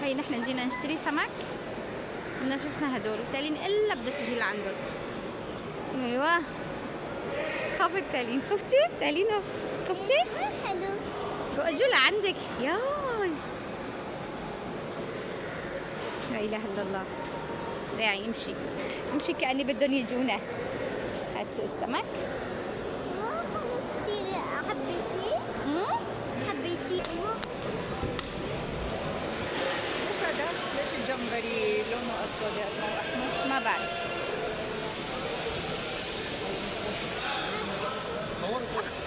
هي نحن جينا نشتري سمك، كنا شفنا هدول تالين الا بدها تجي لعندهم. ايوه خافت تالين، خفتي؟ تالين خفتي؟ حلو. اجوا لعندك ياي. لا اله الا الله. يعني يمشي يمشي كأني بدهم يجونا. هاد سوق السمك. كثير حبيتي؟ حبيتي؟ ايش هذا؟ ليش الجمبري لونه اسود هذا احمر؟ ما بعرف.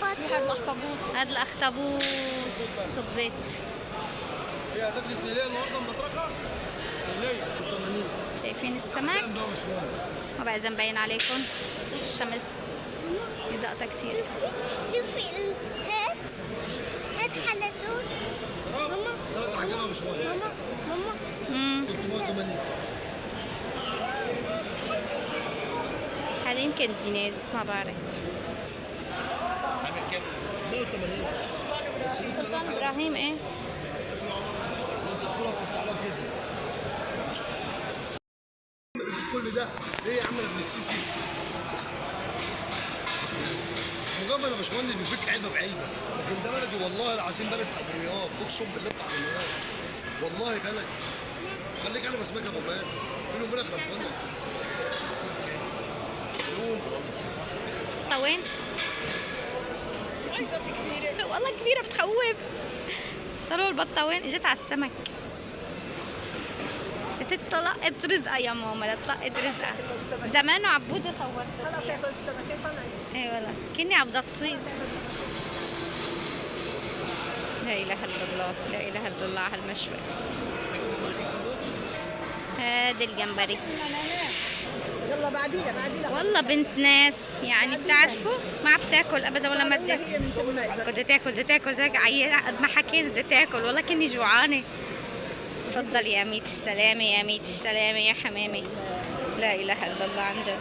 هذا الاخطبوط. هاد الاخطبوط صبيت. شايفين السمك؟ ما بعرف اذا مبين عليكم الشمس يزقطها كثير. شوفي هات حلزون. ماما هذا يمكن دينيز ما بعرف. سلطان ابراهيم ايه؟ كل ده ليه عمل ابن السيسي؟ مجرد يا باشمهندس بيفك علبه بعلبه، لكن ده بلدي والله العظيم، بلد بتاع دمياط، اقسم بالله بتاع دمياط، والله بلدي. خليك انا بسمك يا ابو مازن، بيني وبينك ربنا. وين؟ عايزة كبيرة. والله كبيرة بتخوف. صاروا البطة وين؟ اجت على السمك. طلقت رزقها يا ماما، طلقت رزقها. زمان عبودة صورت. هلا بتاكل السمكة طلعت. اي والله كني عم بدها تصيد. لا اله الا الله، لا اله الا الله على هالمشوى. هذا الجمبري. يلا بعديها والله بنت ناس يعني بتعرفوا ما عم تاكل ابدا ولا ما بدها تاكل قد ما حكينا بدها تاكل. والله كني جوعانه. تفضل يا ميت السلامه، يا ميت السلامه يا حمامي. لا اله الا الله عن جد.